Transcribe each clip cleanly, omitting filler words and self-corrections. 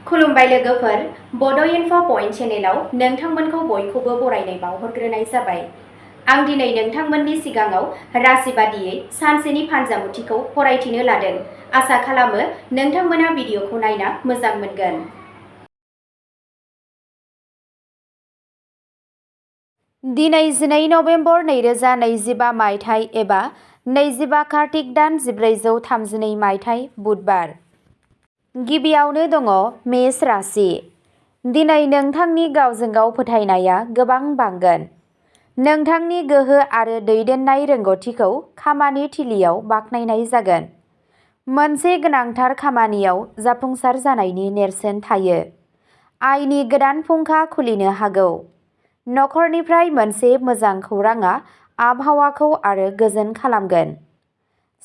खुलुमबाय लोगोफोर, बड इनफ' पइन्ट चेनेलाव नोंथांमोनखौ बयखौबो बरायनाय बावहरग्रोनाय जाबाय। आं दिनै नोंथांमोननि सिगाङाव राशि बादियै सानसेनि फानजामुथिखौ फरायथिनो लादों। आसा खालामो नोंथांमोना भिडिअखौ नायना मोजां मोनगोन। दिनै 12 नभेम्बर 2025 मायथाइ एबा 25 कार्तिक दान 1432 मायथाइ बुधबार। गिबियावनो दङ मेष राशि। दिनै नोंथांनि गावजों गाव फोथायनाया गोबां बांगोन। नोंथांनि गोहो आरो दैदेननाय रोंग'थिखौ खामानि थिलियाव बाख्नायनाय जागोन। मोनसे गोनांथार खामानियाव जाफुंसार जानायनि नेरसोन थायो। आयनि गोदान फुंखा खुलिनो हागौ। नखरनिफ्राय मोनसे मोजां खौरांआ आबहावाखौ आरो गोजोन खालामगोन।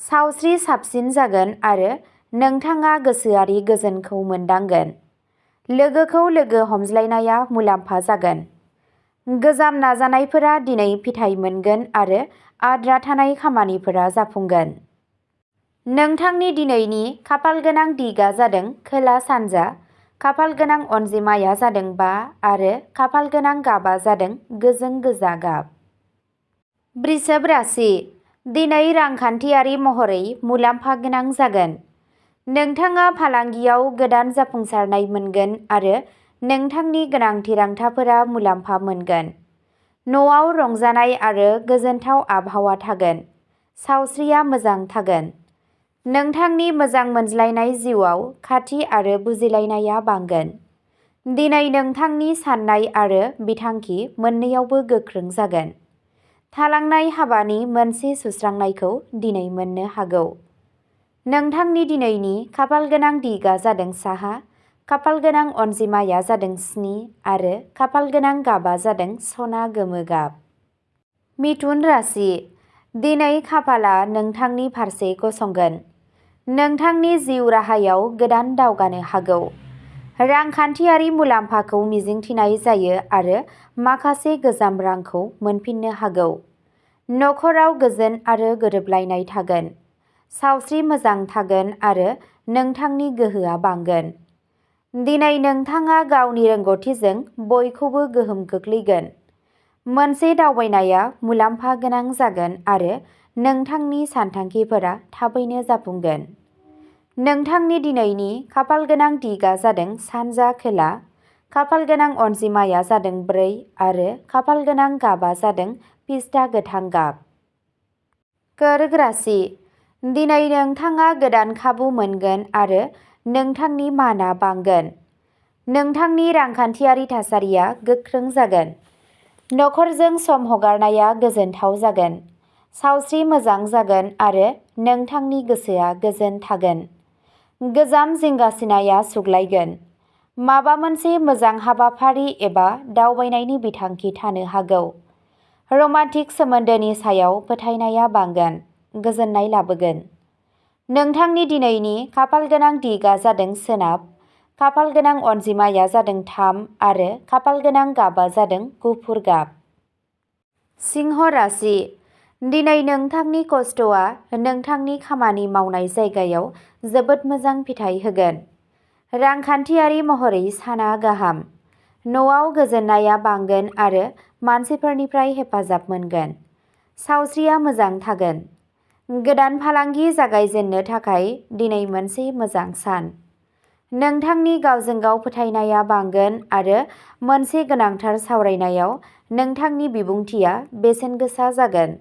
सावस्रि साबसिन जागोन आरो नोंथाङा गोसोआरि गोजोनखौ मोनदांगोन। लोगोखौ लोगो हमज्लायनाया मुलाम्फा जागोन। गोजाम नाजानायफोरा दिनै फिथाइ मोनगोन आरो आद्रा थानाय खामानिफोरा जाफुंगोन। नोंथांनि दिनैनि खाफालगोनां दिगआ जादों खोला-सानजा, खाफालगोनां अनजिमाया जादों 5 आरो खाफालगोनां गाबआ जादों गोजों गोजा गाब। बृषभ राशि। दिनै रांखान्थियारि महरै मुलाम्फा गोनां जागोन। नोंथाङा फालांगियाव गोदान जाफुंसारनाय मोनगोन आरो नोंथांनि गोनां थिरांथाफोरा मुलाम्फा मोनगोन। न'आव रंजानाय आरो गोजोनथाव आबहावा थागोन। सावस्रिया मोजां थागोन। नोंथांनि मोजां मोनज्लायनाय जिउआव खाथि आरो बुजिलायनाया बांगोन। दिनै नोंथांनि साननाय आरो बिथांखि मोन्नैयावबो गोख्रों जागोन। थालांनाय हाबानि मोनसे सुस्रांनायखौ दिनै मोननो हागौ। नोंथांनि दिनैनि खाफालगोनां दिगआ जादों साहा, खाफालगोनां अनजिमाया जादों 7 आरो खाफालगोनां गाबआ जादों सना गोमो गाब। मिथुन राशि। दिनै खाफालआ नोंथांनि फारसे गसंगोन। नोंथांनि जिउ राहायाव गोदान दावगानो हागौ। रांखान्थियारि मुलाम्फाखौ मिजिंथिनाय जायो आरो माखासे गोजाम रांखौ मोनफिननो हागौ। नखराव गोजोन आरो गोरोबलायनाय थागोन। सावस्रि मोजां थागोन आरो नोंथांनि गोहोआ बांगोन। दिनै नोंथाङा गावनि रोंग'थिजों बयखौबो गोहोम खोख्लैगोन। मोनसे दावबायनाया मुलाम्फा गोनां जागोन आरो नोंथांनि सानथांखिफोरा थाबैनो जाफुंगोन। नोंथांनि दिनैनि खाफालगोनां दिगआ जादों सानजा खोला, खाफालगोनां अनजिमाया जादों 4 आरो खाफालगोनां गाबआ जादों पिस्ता गोथां गाब। कर्क राशि। दिनै नोंथाङा गोदान खाबु मोनगोन आरो नोंथांनि मानआ बांगोन। नोंथांनि रांखान्थियारि थासारिया गोख्रों जागोन। नखरजों सम हगारनाया गोजोनथाव जागोन। सावस्रि मोजां जागोन आरो नोंथांनि गोसोआ गोजोन थागोन। गोजाम जिंगासिनाया सुग्लायगोन। माबा मोनसे मोजां हाबाफारि एबा दावबायनायनि बिथांखि थानो हागौ। रमान्टिक सोमोन्दोनि सायाव फोथायनाया बांगोन, गोजोननाय लाबोगोन। नोंथांनि दिनैनि खाफालगोनां दिगआ जादों सोनाब, खाफालगोनां अनजिमाया जादों 3 आरो खाफालगोनां गाबआ जादों गुफुर गाब। सिंह राशि। दिनै नोंथांनि खस्थ'आ नोंथांनि खामानि मावनाय जायगायाव जोबोद मोजां फिथाय होगोन। रांखान्थियारि महरै साना गाहाम। न'आव गोजोननाया बांगोन आरो मानसिफोरनिफ्राय हेफाजाब मोनगोन। सावस्रिया मोजां थागोन। गोदान फालांगि जागायजेननो थाखाय दिनै मोनसे मोजां सान। नोंथांनि गावजों गाव फोथायनाया बांगोन आरो मोनसे गोनांथार सावरायनायाव नोंथांनि बिबुंथिया बेसेनगोसा जागोन।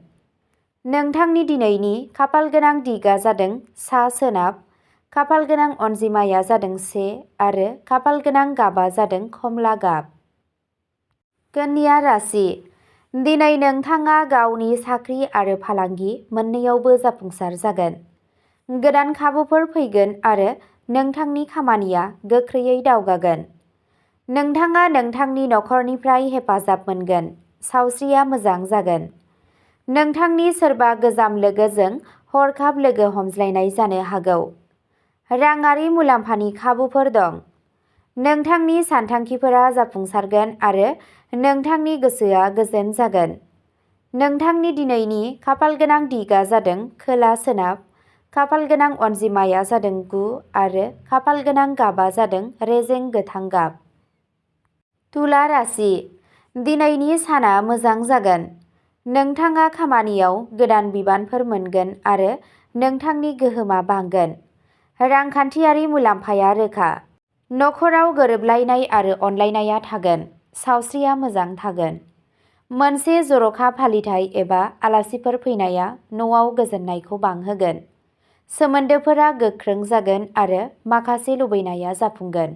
नोंथांनि दिनैनि खाफालगोनां दिगआ जादों सा-सोनाब, खाफालगोनां अनजिमाया जादों 1 आरो खाफालगोनां गाबआ जादों खमला गाब। कन्या राशि। दिनै नोंथाङा गावनि साख्रि आरो फालांगि मोन्नैयावबो जाफुंसार जागोन। गोदान खाबुफोर फैगोन आरो नोंथांनि खामानिया गोख्रैयै दावगागोन। नोंथाङा नोंथांनि नखरनिफ्राय हेफाजाब मोनगोन। सावस्रिया मोजां जागोन। नोंथांनि सोरबा गोजाम लोगोजों हरखाब लोगो हमज्लायनाय जानो हागौ। राङारि मुलाम्फानि खाबुफोर दं। नोंथांनि सानथांखिफोरा जाफुंसारगोन आरो नोंथांनि गोसोआ गोजोन जागोन। नोंथांनि दिनैनि खाफालगोनां दिगआ जादों खोला-सोनाब, खाफाल गोनां अनजिमाया जादों 9 आरो खाफाल गोनां गाबा जादों रेजें गोथां गाब। तुला राशि। दिनैनि साना मोजां जागोन। नोंथाङा खामानियाव गोदान बिबानफोर मोनगोन आरो नोंथांनि गोहोमा बांगोन। रांखान्थियारि मुलाम्फाया रोखा। नखराव गोरोबलायनाय आरो अनलायनाया थागोन। सावस्रिया मोजां थागोन। मोनसे जर'खा फालिथाय एबा आलासिफोर फैनाया न'आव गोजोननायखौ बांहोगोन। सोमोन्दोफोरा गोख्रों जागोन आरो माखासे लुबैनाया जाफुंगोन।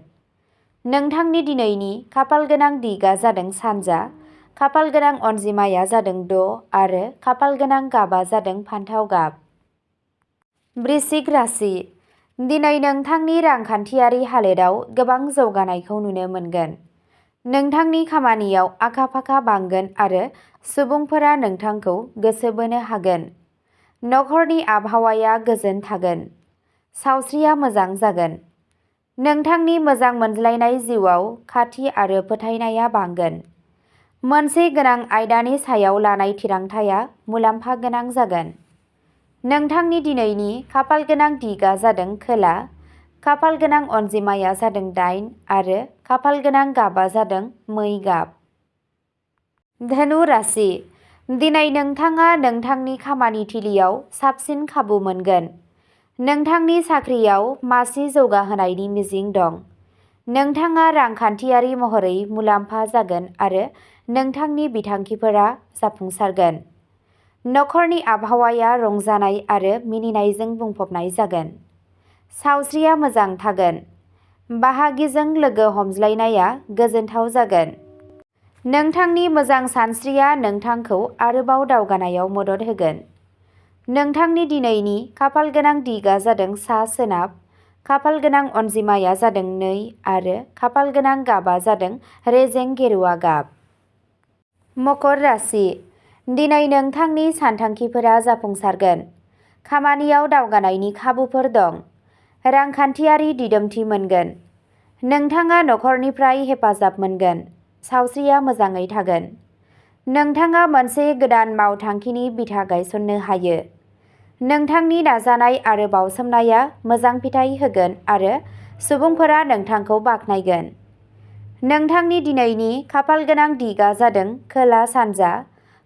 नोंथांनि दिनैनि खाफाल गोनां दिगआ जादों सानजा। खाफाल गोनां अनजिमाया जादों 6 आरो खाफाल गोनां गाबा जादों फान्थाव गाब। वृश्चिक राशि। दिनै नोंथांनि रांखान्थियारि हालोदाव गोबां जौगानायखौ नुनो मोनगोन। नोंथांनि खामानियाव आखा-फाखा बांगोन आरो सुबुंफोरा नोंथांखौ गोसो बोनो हागोन। नखरनि आबहावाया गोजोन थागोन। सावस्रिया मोजां जागोन। नोंथांनि मोजां मोनज्लायनाय जिउआव खाथि आरो फोथायनाया बांगोन। मोनसे गोनां आयदानि सायाव लानाय थिरांथाया मुलाम्फा गोनां जागोन। नोंथांनि दिनैनि खाफाल गोनां दिगआ जादों खोला। खाफाल गोनां अनजिमाया जादों 8 आरो खाफाल गोनां गाबा जादों मै गाब। धनु राशि। दिनै नोंथाङा नोंथांनि खामानि थिलियाव साबसिन खाबु मोनगोन। नोंथांनि साख्रियाव मासि जौगाहोनायनि मिजिं दं। नोंथाङा रांखान्थियारि महरै मुलाम्फा जागोन आरो नोंथांनि बिथांखिफोरा जाफुंसारगोन। नखरनि आबहावाया रंजानाय आरो मिनिनायजों बुंफबनाय जागोन। सावस्रिया मोजां थागोन। बाहागिजों लोगो हमज्लायनाया गोजोनथाव जागोन। नोंथांनि मोजां सानस्रिया नोंथांखौ आरोबाव दावगानायाव मदद होगोन। नोंथांनि दिनैनि खाफाल गोनां दिगआ जादों सा-सोनाब। खाफाल गोनां अनजिमाया जादों 2 आरो खाफाल गोनां गाबा जादों रेजें गेरुवा गाब। मकर राशि। दिनै नोंथांनि सानथांखिफोरा जाफुंसारगोन। खामानियाव दावगानायनि खाबुफोर दं। रांखान्थियारि दिदोमथि मोनगोन। नोंथाङा नखरनिफ्राय हेफाजाब मोनगोन। सावस्रिया मोजाङै थागोन। नोंथाङा मोनसे गोदान मावथांखिनि बिथा गायसननो हायो। नोंथांनि नाजानाय आरो बावसोमनाया मोजां फिथाय होगोन आरो सुबुंफोरा नोंथांखौ बाख्नायगोन। नोंथांनि दिनैनि खाफाल गोनां दिगआ जादों खोला-सानजा।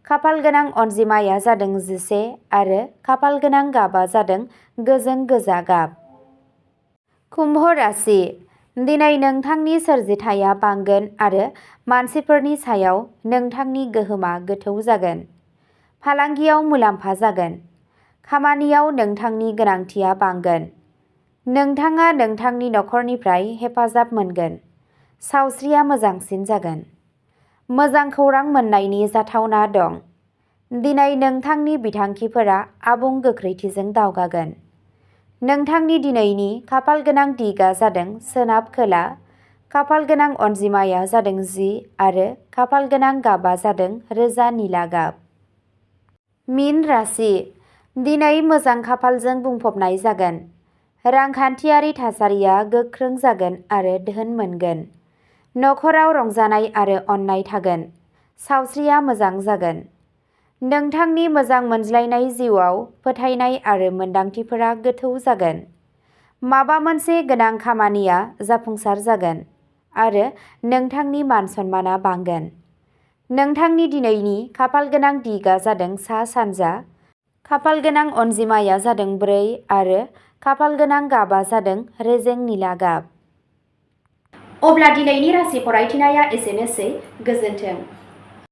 खाफाल गोनां अनजिमाया जादों 11 आरो खाफाल गोनां गाबा जादों गोजों गोजा गाब। कुम्भ राशि। दिनै नोंथांनि सोरजिथाया बांगोन आरो मानसिफोरनि सायाव नोंथांनि गोहोमा गोथौ जागोन। फालांगियाव मुलाम्फा जागोन। खामानियाव नोंथांनि गोनांथिया बांगोन। नोंथाङा नोंथांनि नखरनिफ्राय हेफाजाब मोनगोन। सावस्रिया मोजांसिन जागोन। मोजां खौरां मोन्नायनि जाथावना दं। दिनै नोंथांनि बिथांखिफोरा आबुं गोख्रैथिजों दावगागोन। नोंथांनि दिनैनि खाफाल गोनां दिगआ जादों सोनाब-खोला। खाफाल गोनां अनजिमाया जादों 10 आरो खाफाल गोनां गाबा जादों रोजा निला गाब। मीन राशि। दिनै मोजां खाफालजों बुंफबनाय जागोन। रांखान्थियारि थासारिया गोख्रों जागोन आरो धोन मोनगोन। नखराव रंजानाय आरो अननाय थागोन। सावस्रिया मोजां जागोन। नोंथांनि मोजां मोनज्लायनाय जिउआव फोथायनाय आरो मोनदांथिफोरा गोथौ जागोन। माबा मोनसे गोनां खामानिया जाफुंसार जागोन आरो नोंथांनि मान-सन्मानआ बांगोन। नोंथांनि दिनैनि खाफाल गोनां दिगआ जादों सा-सानजा। खाफाल गोनां अनजिमाया जादों 4 आरो खाफाल गोनां गाबा जादों रेजें निला गाब। अब्ला दिनैनि राशि फरायथिनाया एसेनोसै। गोजोन्थों।